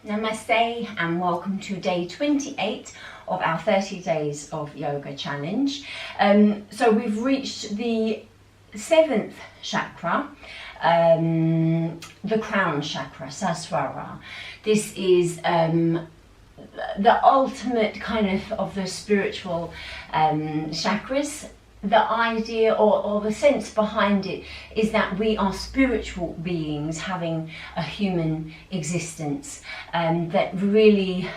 Namaste and welcome to day 28 of our 30 days of yoga challenge. So we've reached the 7th chakra, the crown chakra, Saswara. This is the ultimate kind of the spiritual chakras. The idea or the sense behind it is that we are spiritual beings having a human existence, that really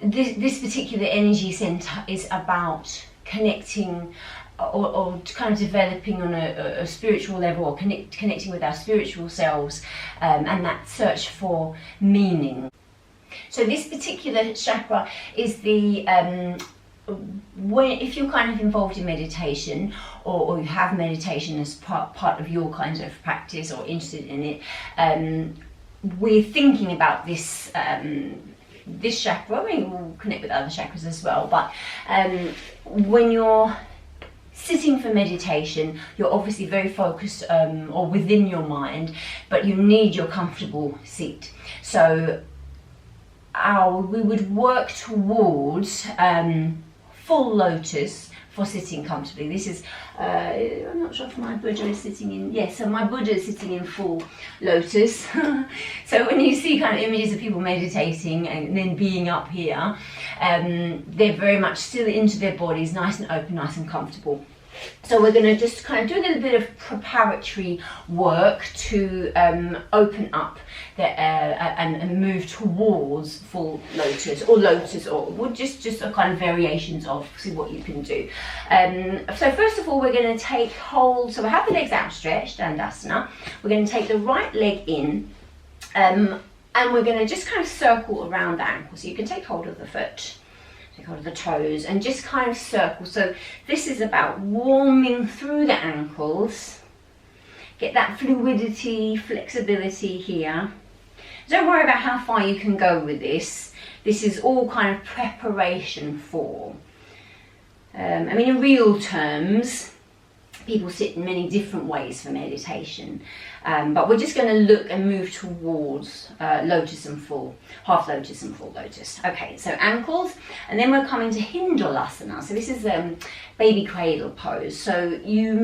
this particular energy center is about connecting or kind of developing on a spiritual level, or connecting with our spiritual selves, and that search for meaning. So this particular chakra is the if you're kind of involved in meditation, or you have meditation as part of your kind of practice or interested in it, we're thinking about this this chakra. I mean, we'll connect with other chakras as well, but when you're sitting for meditation, you're obviously very focused or within your mind, but you need your comfortable seat. So we would work towards full lotus for sitting comfortably. This is, I'm not sure if my Buddha is sitting in, yes, so my Buddha is sitting in full lotus. So when you see kind of images of people meditating and then being up here, they're very much still into their bodies, nice and open, nice and comfortable. So we're going to just kind of do a little bit of preparatory work to open up and move towards full lotus, or just a kind of variations of, see what you can do. So first of all, we're going to take hold. So we have the legs outstretched, Dandasana. We're going to take the right leg in, and we're going to just kind of circle around the ankle. So you can take hold of the foot, take hold of the toes, and just kind of circle. So this is about warming through the ankles. Get that fluidity, flexibility here. Don't worry about how far you can go with this. This is all kind of preparation for. I mean, in real terms, people sit in many different ways for meditation, but we're just going to look and move towards lotus and full, half lotus and full lotus. Okay, so ankles, and then we're coming to Hindulasana. So this is baby cradle pose. So you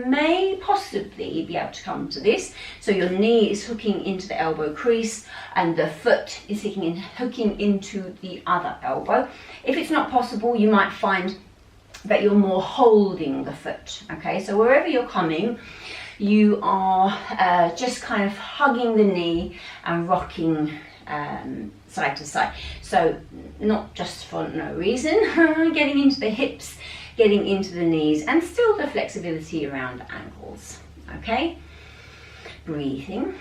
may possibly be able to come to this. So your knee is hooking into the elbow crease, and the foot is hooking into the other elbow. If it's not possible, you might find that you're more holding the foot. Okay, so wherever you're coming, you are just kind of hugging the knee and rocking side to side. So not just for no reason, getting into the hips, getting into the knees, and still the flexibility around the ankles. Okay, breathing.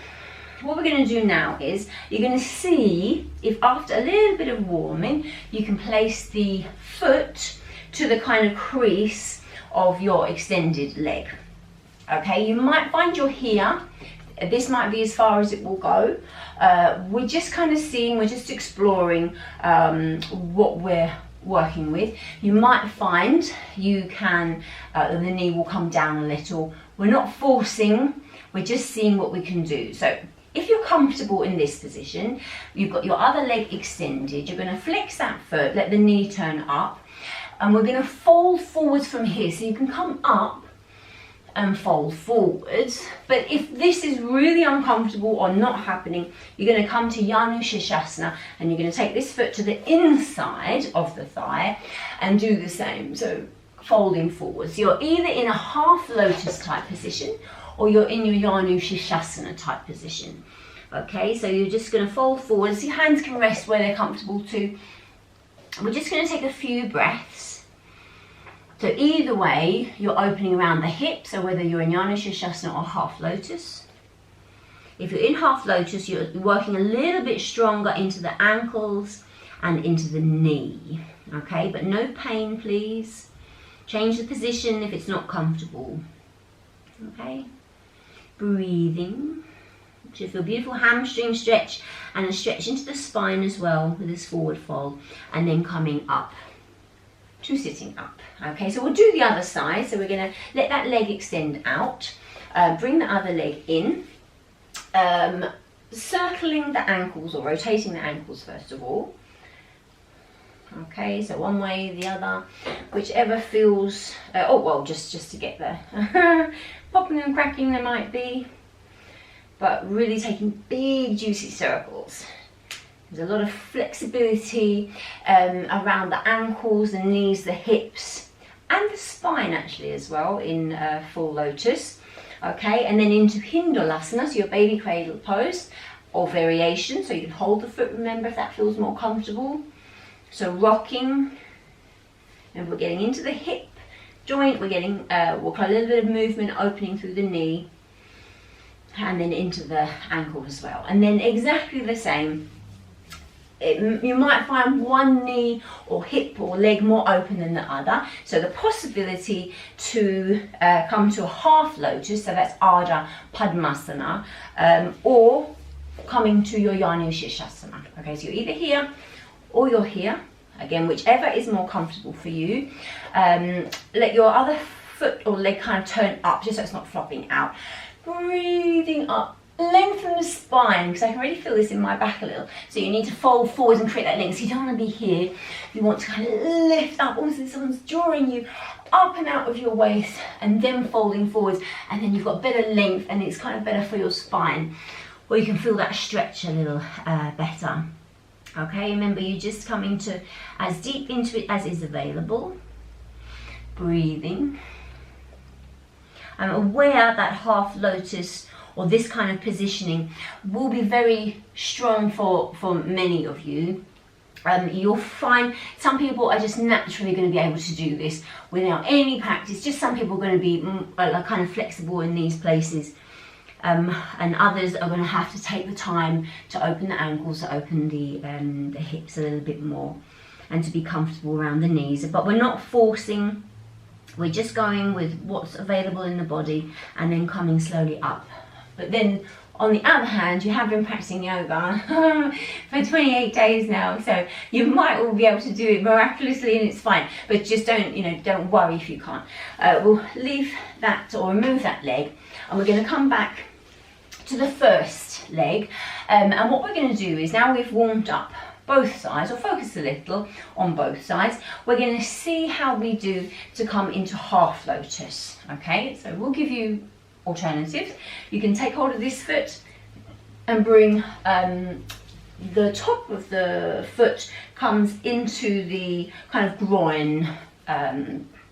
What we're going to do now is you're going to see if after a little bit of warming, you can place the foot to the kind of crease of your extended leg. Okay, you might find you're here. This might be as far as it will go. We're just kind of seeing, we're just exploring what we're working with. You might find you can, the knee will come down a little. We're not forcing, we're just seeing what we can do. So if you're comfortable in this position, you've got your other leg extended, you're going to flex that foot, let the knee turn up, and we're going to fold forwards from here. So you can come up and fold forwards. But if this is really uncomfortable or not happening, you're going to come to Janu Shirshasana, and you're going to take this foot to the inside of the thigh and do the same. So folding forwards. You're either in a half lotus type position, or you're in your Janu Shirshasana type position. Okay, so you're just going to fold forwards. Your hands can rest where they're comfortable too. We're just going to take a few breaths. So either way, you're opening around the hips, so whether you're in Janu Shirshasana or half lotus. If you're in half lotus, you're working a little bit stronger into the ankles and into the knee. Okay, but no pain, please. Change the position if it's not comfortable. Okay, breathing. So feel beautiful hamstring stretch, and a stretch into the spine as well with this forward fold, and then coming up to sitting up. Okay, so we'll do the other side. So we're going to let that leg extend out, bring the other leg in. circling the ankles or rotating the ankles first of all. Okay, so one way, the other, whichever feels, oh well, just to get there. Popping and cracking there might be, but really taking big juicy circles. There's a lot of flexibility around the ankles, the knees, the hips, and the spine actually as well in full lotus. Okay, and then into Hindulasana, so your baby cradle pose or variation, so you can hold the foot, remember, if that feels more comfortable. So rocking, and we're getting into the hip joint, we're getting we'll got a little bit of movement opening through the knee, and then into the ankle as well. And then exactly the same, you might find one knee or hip or leg more open than the other. So the possibility to come to a half lotus, so that's Ardha Padmasana, or coming to your Janu Shirshasana. Okay, so you're either here or you're here, again, whichever is more comfortable for you. Let your other foot or leg kind of turn up, just so it's not flopping out. Breathing up, lengthen the spine, because I can really feel this in my back a little. So you need to fold forwards and create that length. So you don't want to be here. You want to kind of lift up, almost as someone's drawing you up and out of your waist, and then folding forwards, and then you've got better length, and it's kind of better for your spine. Or you can feel that stretch a little better. Okay, remember, you're just coming to as deep into it as is available. Breathing. I'm aware that half lotus or this kind of positioning will be very strong for many of you. You'll find some people are just naturally going to be able to do this without any practice. Just some people are going to be kind of flexible in these places. And others are going to have to take the time to open the ankles, to open the hips a little bit more, and to be comfortable around the knees. But we're not forcing, we're just going with what's available in the body and then coming slowly up. But then on the other hand, you have been practicing yoga for 28 days now, so you might all be able to do it miraculously, and it's fine. But just don't worry if you can't. We'll leave that or remove that leg, and we're going to come back to the first leg, and what we're going to do is, now we've warmed up both sides, or focus a little on both sides, we're going to see how we do to come into half lotus. Okay, so we'll give you alternatives. You can take hold of this foot and bring the top of the foot comes into the kind of groin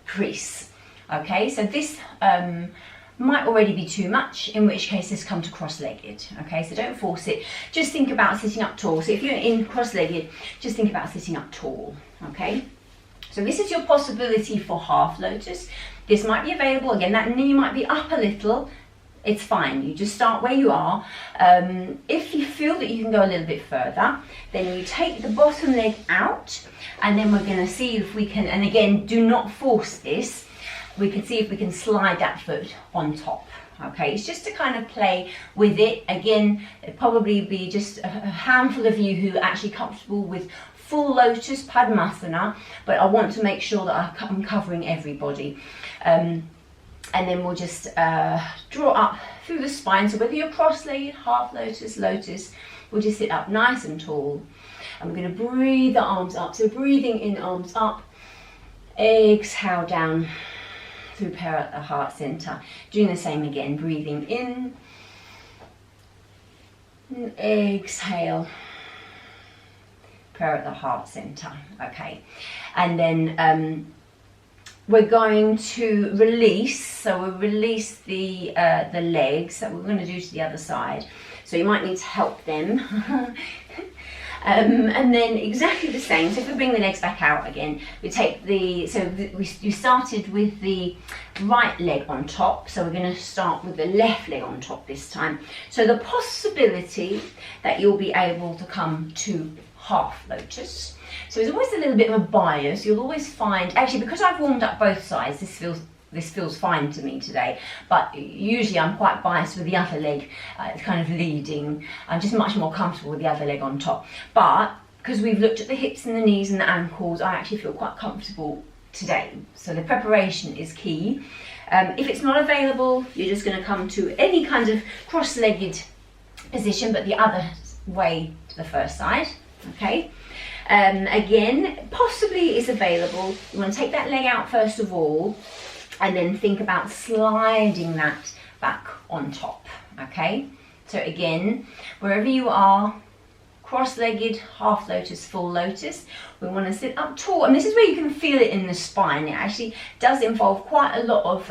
crease. Okay, so this might already be too much, in which case let's come to cross-legged. Okay, so don't force it, just think about sitting up tall. So if you're in cross-legged, just think about sitting up tall. Okay, so this is your possibility for half lotus. This might be available. Again, that knee might be up a little, it's fine, you just start where you are. If you feel that you can go a little bit further, then you take the bottom leg out, and then we're going to see if we can, and again, do not force this, we can see if we can slide that foot on top. Okay, it's just to kind of play with it. Again, it'd probably be just a handful of you who are actually comfortable with full lotus Padmasana, but I want to make sure that I'm covering everybody. And then we'll just draw up through the spine. So whether you're cross-legged, half lotus, lotus, we'll just sit up nice and tall. And we're going to breathe the arms up. So breathing in, arms up. Exhale down through prayer at the heart center. Doing the same again. Breathing in. And exhale. Prayer at the heart center. Okay. And then we're going to release, so we'll release the legs that we're going to do to the other side. So you might need to help them. And then exactly the same. So if we bring the legs back out again, we take you started with the right leg on top, so we're going to start with the left leg on top this time. So the possibility that you'll be able to come to half lotus. So there's always a little bit of a bias. You'll always find, actually, because I've warmed up both sides, this feels fine to me today, but usually I'm quite biased with the other leg kind of leading. I'm just much more comfortable with the other leg on top. But because we've looked at the hips and the knees and the ankles, I actually feel quite comfortable today. So the preparation is key. If it's not available, you're just going to come to any kind of cross-legged position, but the other way to the first side. Okay. Again, possibly is available. You want to take that leg out first of all, and then think about sliding that back on top. Okay. So again, wherever you are, cross-legged, half lotus, full lotus, we want to sit up tall, and this is where you can feel it in the spine. It actually does involve quite a lot of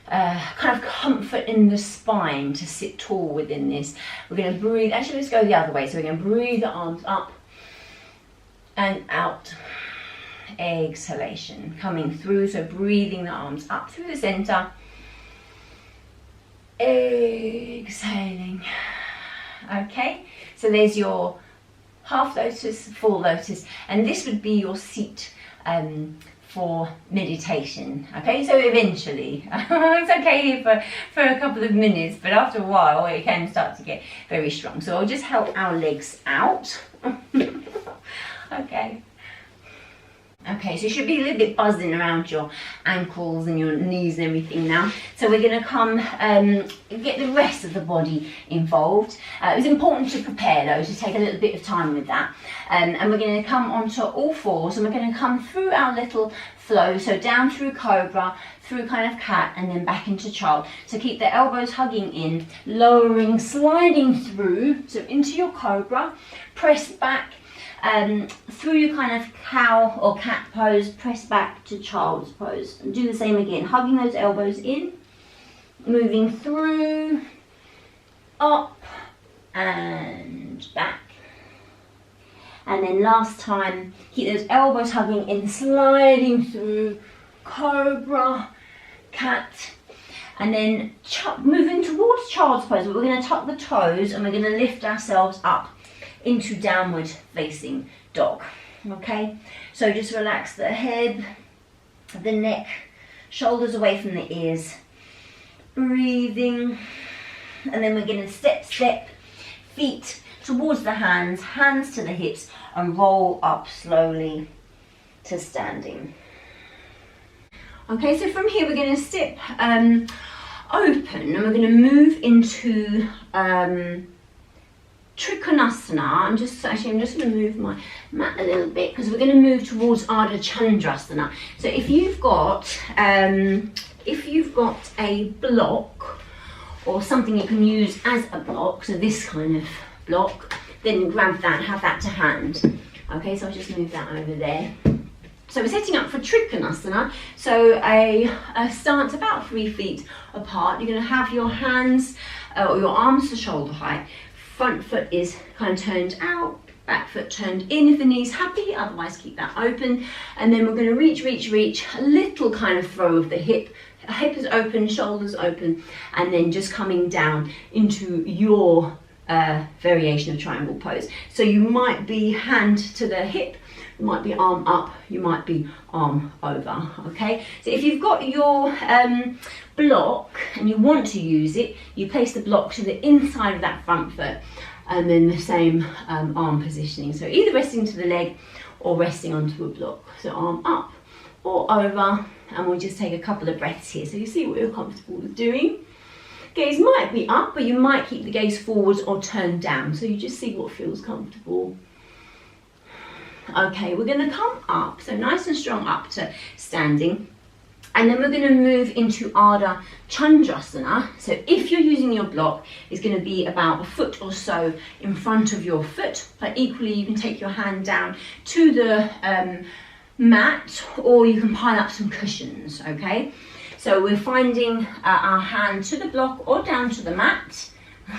kind of comfort in the spine to sit tall within this. We're going to breathe, actually let's go the other way. So we're going to breathe the arms up and out. Exhalation coming through, so breathing the arms up through the center. Exhaling. Okay, so there's your half lotus, full lotus, and this would be your seat for meditation. Okay, so eventually it's okay for a couple of minutes, but after a while it can start to get very strong. So I'll just help our legs out. Okay, so you should be a little bit buzzing around your ankles and your knees and everything now. So we're going to come get the rest of the body involved. It was important to prepare though, to take a little bit of time with that. And we're going to come onto all fours, and we're going to come through our little flow. So down through cobra, through kind of cat, and then back into child. So keep the elbows hugging in, lowering, sliding through, so into your cobra, press back. Through your kind of cow or cat pose, press back to child's pose, and do the same again, hugging those elbows in, moving through, up and back, and then last time keep those elbows hugging in, sliding through cobra, cat, and then moving towards child's pose. But we're going to tuck the toes and we're going to lift ourselves up into downward facing dog. Okay, so just relax the head, the neck, shoulders away from the ears, breathing, and then we're going to step feet towards the hands, hands to the hips, and roll up slowly to standing. Okay, so from here we're going to step open, and we're going to move into Trikonasana. I'm just going to move my mat a little bit because we're going to move towards Arda Chandrasana. So if you've got a block or something you can use as a block, so this kind of block, then grab that, have that to hand. Okay, so I'll just move that over there. So we're setting up for Trikonasana, so a stance about 3 feet apart. You're going to have your hands or your arms to shoulder height. Front foot is kind of turned out, back foot turned in if the knee's happy, otherwise keep that open. And then we're going to reach, a little kind of throw of the hip. Hip is open, shoulders open, and then just coming down into your variation of triangle pose. So you might be hand to the hip, you might be arm up, you might be arm over, okay? So if you've got your block and you want to use it, you place the block to the inside of that front foot, and then the same arm positioning. So either resting to the leg or resting onto a block. So arm up or over, and we'll just take a couple of breaths here. So you see what you're comfortable with doing. Gaze might be up, but you might keep the gaze forwards or turned down. So you just see what feels comfortable. Okay, we're going to come up, so nice and strong up to standing. And then we're going to move into Arda Chandrasana. So if you're using your block, it's going to be about a foot or so in front of your foot. But equally, you can take your hand down to the mat, or you can pile up some cushions, okay? So we're finding our hand to the block or down to the mat.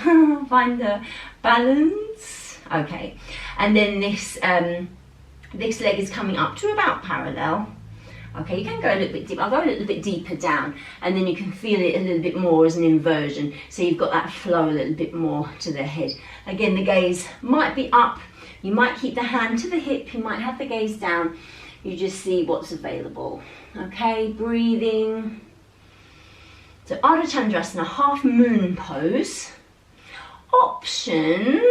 Find the balance. Okay, and then this leg is coming up to about parallel. Okay, you can go a little bit deep. I'll go a little bit deeper down, and then you can feel it a little bit more as an inversion. So you've got that flow a little bit more to the head. Again, the gaze might be up. You might keep the hand to the hip. You might have the gaze down. You just see what's available. Okay, breathing. So Arda Chandrasana, half moon pose. Option,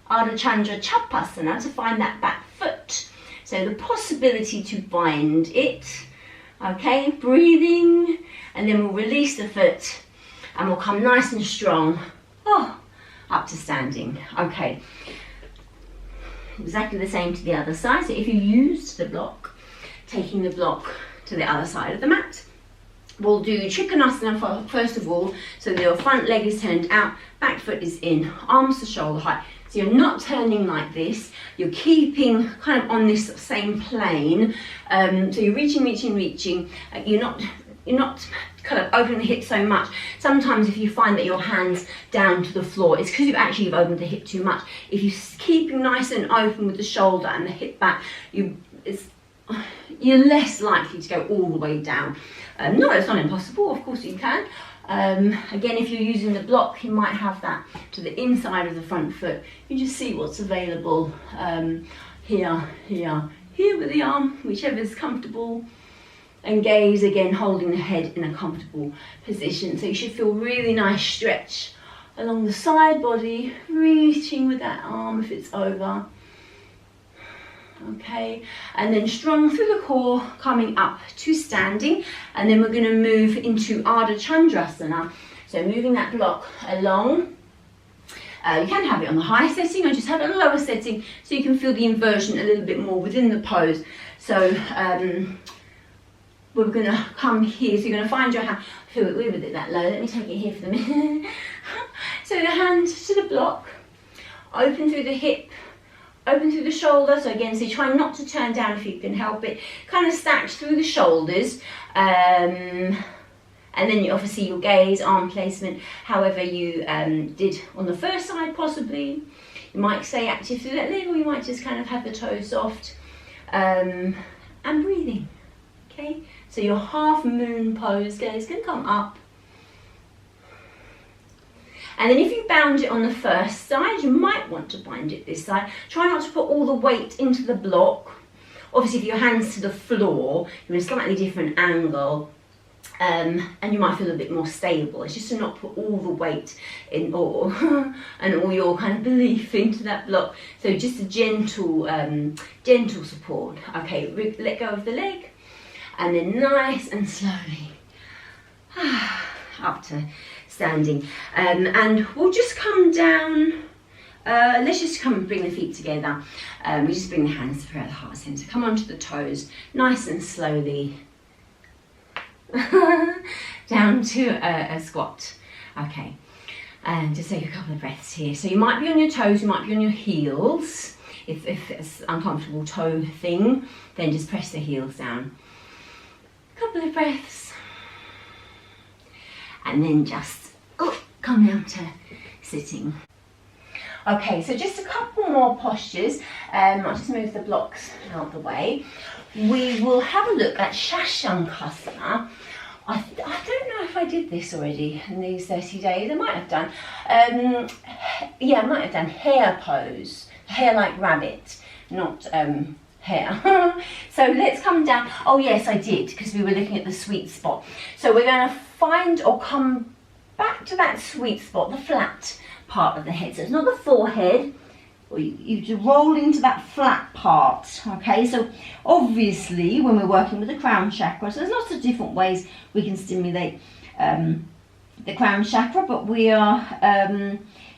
Arda Chandra Chapasana, to find that back foot. So the possibility to bind it. Okay, breathing, and then we'll release the foot and we'll come nice and strong up up to standing. Okay, exactly the same to the other side. So if you used the block, taking the block to the other side of the mat. We'll do Trikonasana first of all, so that your front leg is turned out, back foot is in, arms to shoulder height. So you're not turning like this, you're keeping kind of on this same plane. So you're reaching. You're not kind of opening the hip so much. Sometimes if you find that your hands down to the floor, it's because you've opened the hip too much. If you're keeping nice and open with the shoulder and the hip back, you're less likely to go all the way down. No, it's not impossible, of course you can. Again, if you're using the block, you might have that to the inside of the front foot. You just see what's available here with the arm, whichever is comfortable. And gaze, again, holding the head in a comfortable position. So you should feel really nice stretch along the side body, reaching with that arm if it's over. Okay, and then strong through the core, coming up to standing, and then we're going to move into Arda Chandrasana. So moving that block along. You can have it on the high setting or just have it on the lower setting, so you can feel the inversion a little bit more within the pose. So we're going to come here, so you're going to find your hand. I feel we're with it that low. Let me take it here for the minute. So the hand to the block, open through the hip, open through the shoulder. So again, so try not to turn down if you can help it. Kind of stacked through the shoulders. And then you obviously your gaze, arm placement, however you did on the first side possibly. You might stay active through that leg, or you might just kind of have the toes soft. And breathing. Okay, so your half moon pose, gaze can come up. And then if you bound it on the first side, you might want to bind it this side. Try not to put all the weight into the block. Obviously, if your hands to the floor, you're in a slightly different angle, and you might feel a bit more stable. It's just to not put all the weight in, or and all your kind of belief into that block. So just a gentle, gentle support. Okay, let go of the leg, and then nice and slowly up to standing, and we'll just come down. Let's just come and bring the feet together. We just bring the hands throughout the heart center. Come onto the toes, nice and slowly down to a squat. Okay, and just take a couple of breaths here. So you might be on your toes, you might be on your heels. If it's an uncomfortable toe thing, then just press the heels down. A couple of breaths, and then just come down to sitting. Okay, so just a couple more postures. I'll just move the blocks out of the way. We will have a look at Shashankasana. I don't know if I did this already in these 30 days. I might have done. Yeah, I might have done hare pose. Hare like rabbit, not hare. So let's come down. Oh yes, I did, because we were looking at the sweet spot. So we're going to find or come back to that sweet spot, the flat part of the head. So it's not the forehead, or you roll into that flat part. Okay, so obviously when we're working with the crown chakra, so there's lots of different ways we can stimulate the crown chakra, but we are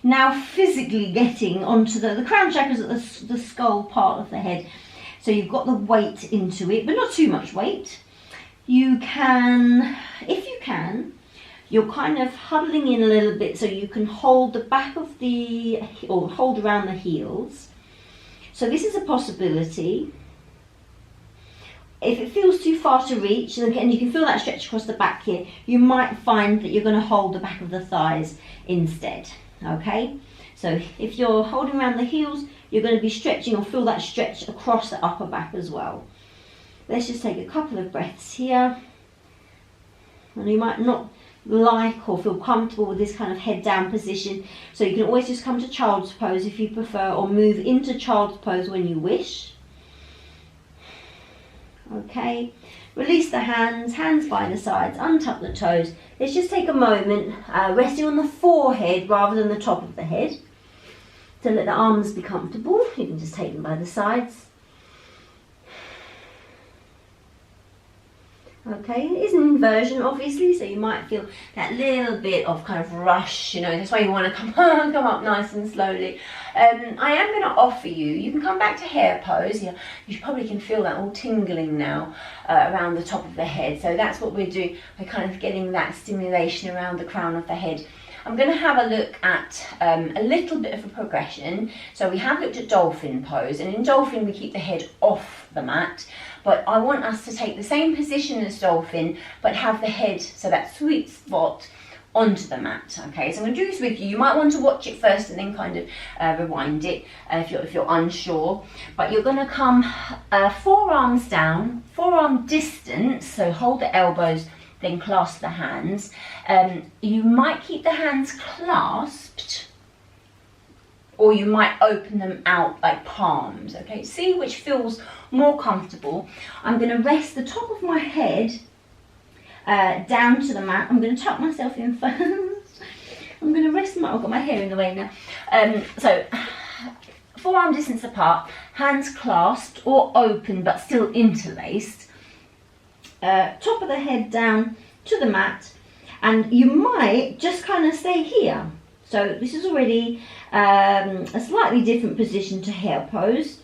now physically getting onto the crown chakra is at the skull part of the head. So you've got the weight into it, but not too much weight. You can, if you can, you're kind of huddling in a little bit so you can hold the back of or hold around the heels. So this is a possibility. If it feels too far to reach, and you can feel that stretch across the back here, you might find that you're going to hold the back of the thighs instead. Okay, so if you're holding around the heels, you're going to be stretching or feel that stretch across the upper back as well. Let's just take a couple of breaths here. And you might not like or feel comfortable with this kind of head down position, so you can always just come to child's pose if you prefer, or move into child's pose when you wish. Okay, release the hands by the sides, untuck the toes. Let's just take a moment resting on the forehead rather than the top of the head. So let the arms be comfortable. You can just take them by the sides. Okay, it is an inversion obviously, so you might feel that little bit of kind of rush, you know, that's why you want to come up nice and slowly. I am going to offer you can come back to hare pose. Yeah, you probably can feel that all tingling now around the top of the head, so that's what we're doing. We're kind of getting that stimulation around the crown of the head. I'm going to have a look at a little bit of a progression. So we have looked at dolphin pose, and in dolphin we keep the head off the mat, but I want us to take the same position as dolphin but have the head, so that sweet spot, onto the mat. Okay, so I'm going to do this with you. You might want to watch it first and then kind of rewind it if you're unsure, but you're going to come forearms down, forearm distance, so hold the elbows, then clasp the hands. You might keep the hands clasped, or you might open them out like palms. Okay, see which feels more comfortable. I'm going to rest the top of my head down to the mat. I'm going to tuck myself in first. I'm going to rest I've got my hair in the way now. So forearm distance apart, hands clasped or open but still interlaced. Top of the head down to the mat, and you might just kind of stay here. So this is already a slightly different position to hare pose,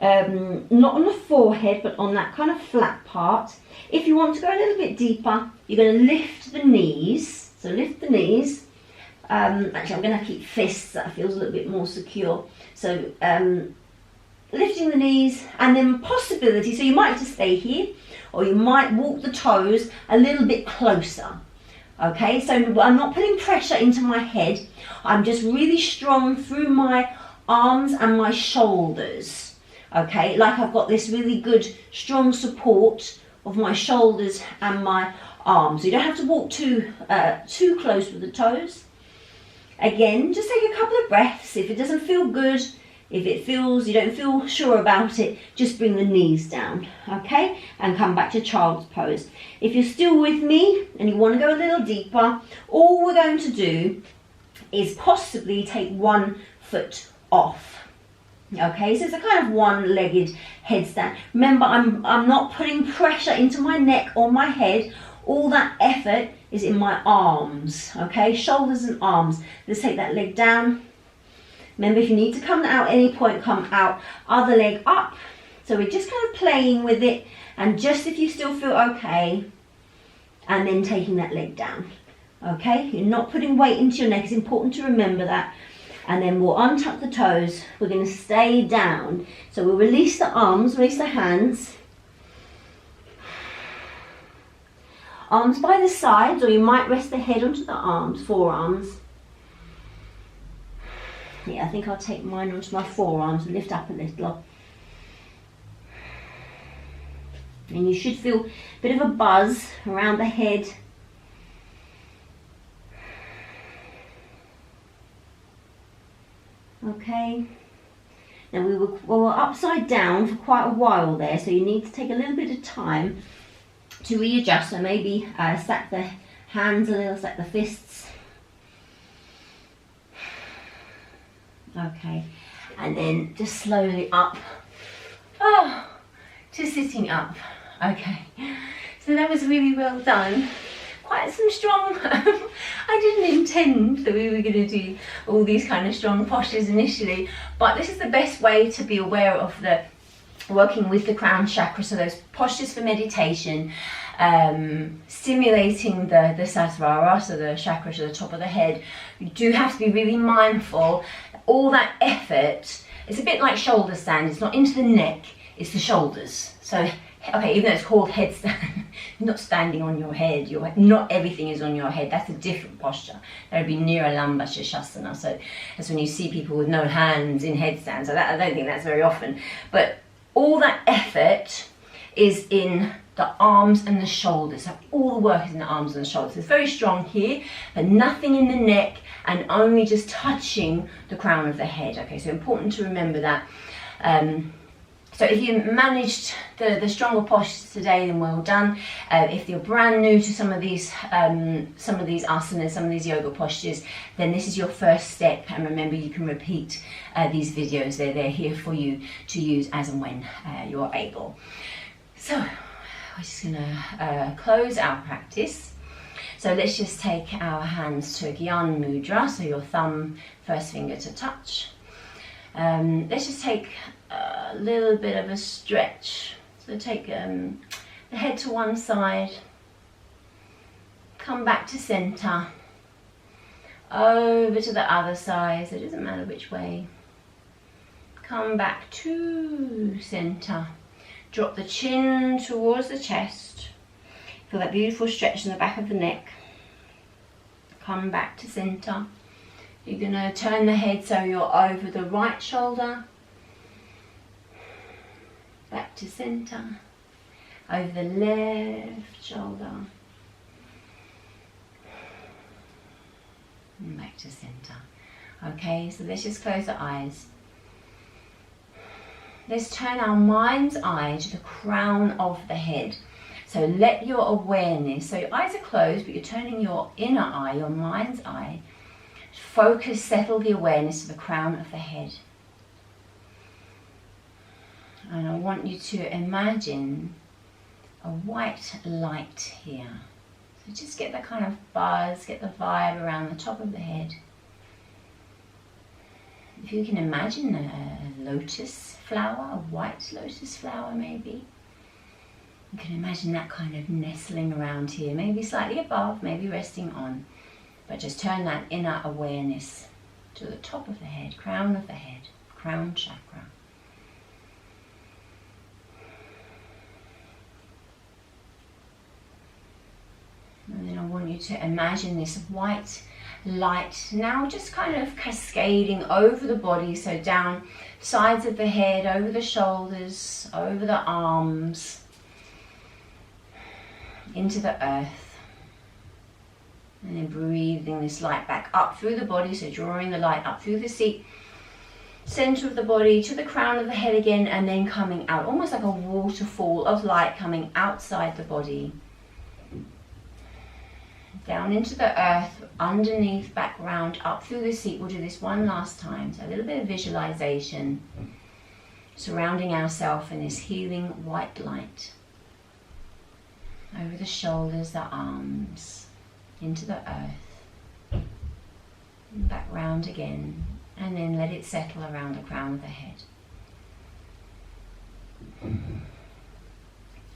not on the forehead but on that kind of flat part. If you want to go a little bit deeper, you're going to lift the knees, so lift the knees. Actually I'm going to keep fists, that feels a little bit more secure. So lifting the knees, and then possibility, so you might just stay here, or you might walk the toes a little bit closer. Okay, so I'm not putting pressure into my head, I'm just really strong through my arms and my shoulders. Okay, like I've got this really good strong support of my shoulders and my arms. So you don't have to walk too close with the toes. Again, just take a couple of breaths. If it doesn't feel good, if it feels you don't feel sure about it, just bring the knees down, okay? And come back to child's pose. If you're still with me and you want to go a little deeper, all we're going to do is possibly take one foot off. Okay, so it's a kind of one-legged headstand. Remember, I'm not putting pressure into my neck or my head. All that effort is in my arms, okay? Shoulders and arms. Let's take that leg down. Remember, if you need to come out at any point, come out. Other leg up. So we're just kind of playing with it, and just if you still feel okay, and then taking that leg down. Okay, you're not putting weight into your neck. It's important to remember that. And then we'll untuck the toes. We're going to stay down. So we'll release the arms, release the hands. Arms by the sides, or you might rest the head onto the arms, forearms. Yeah, I think I'll take mine onto my forearms and lift up a little. And you should feel a bit of a buzz around the head. Okay. Now we were upside down for quite a while there, so you need to take a little bit of time to readjust. So maybe stack the hands a little, stack the fists. Okay, and then just slowly up, to sitting up. Okay, so that was really well done. Quite some strong, I didn't intend that we were going to do all these kind of strong postures initially, but this is the best way to be aware of the working with the crown chakra. So those postures for meditation, stimulating the Sahasrara, so the chakra to the top of the head. You do have to be really mindful. All that effort, it's a bit like shoulder stand. It's not into the neck, it's the shoulders. So, okay, even though it's called headstand, you're not standing on your head. Not everything is on your head. That's a different posture. That would be Niralamba Shirshasana. So that's when you see people with no hands in headstand. So that, I don't think that's very often. But all that effort is in the arms and the shoulders. So all the work is in the arms and the shoulders. It's very strong here, but nothing in the neck, and only just touching the crown of the head. Okay, so important to remember that. So if you managed the stronger postures today, then well done. If you're brand new to some of these asanas, some of these yoga postures, then this is your first step. And remember, you can repeat these videos. They're here for you to use as and when you're able. So we're just going to close our practice. So let's just take our hands to a Gyan Mudra, so your thumb, first finger to touch. Let's just take a little bit of a stretch. So take the head to one side, come back to center, over to the other side, so it doesn't matter which way. Come back to center. Drop the chin towards the chest. Feel that beautiful stretch in the back of the neck. Come back to center. You're going to turn the head so you're over the right shoulder. Back to center. Over the left shoulder. And back to center. Okay, so let's just close the eyes. Let's turn our mind's eye to the crown of the head. So let your awareness, so your eyes are closed, but you're turning your inner eye, your mind's eye. Focus, settle the awareness to the crown of the head. And I want you to imagine a white light here. So just get the kind of buzz, get the vibe around the top of the head. If you can imagine a lotus flower, a white lotus flower maybe. You can imagine that kind of nestling around here, maybe slightly above, maybe resting on. But just turn that inner awareness to the top of the head, crown of the head, crown chakra. And then I want you to imagine this white light now just kind of cascading over the body, so down sides of the head, over the shoulders, over the arms, into the earth. And then breathing this light back up through the body, so drawing the light up through the seat, center of the body to the crown of the head again, and then coming out, almost like a waterfall of light coming outside the body. Down into the earth, underneath, back round, up through the seat. We'll do this one last time. So a little bit of visualization, surrounding ourselves in this healing white light. Over the shoulders, the arms, into the earth. And back round again. And then let it settle around the crown of the head.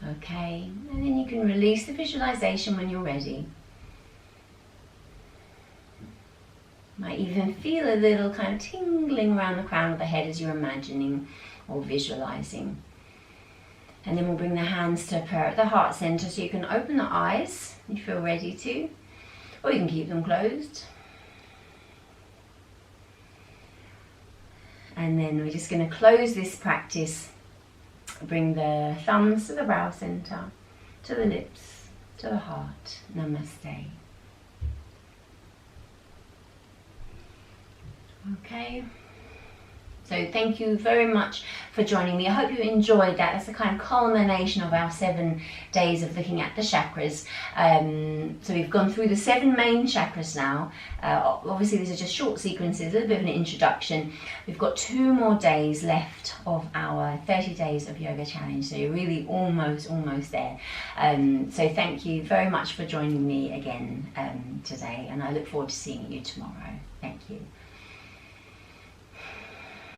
Okay, and then you can release the visualization when you're ready. Might even feel a little kind of tingling around the crown of the head as you're imagining or visualizing. And then we'll bring the hands to the heart center, so you can open the eyes if you feel ready to, or you can keep them closed. And then we're just going to close this practice. Bring the thumbs to the brow center, to the lips, to the heart. Namaste. Okay, so thank you very much for joining me. I hope you enjoyed that. That's the kind of culmination of our 7 days of looking at the chakras. So we've gone through the 7 main chakras now. Obviously these are just short sequences, a little bit of an introduction. We've got 2 more days left of our 30 days of yoga challenge, so you're really almost there. So thank you very much for joining me again today, and I look forward to seeing you tomorrow. Thank you.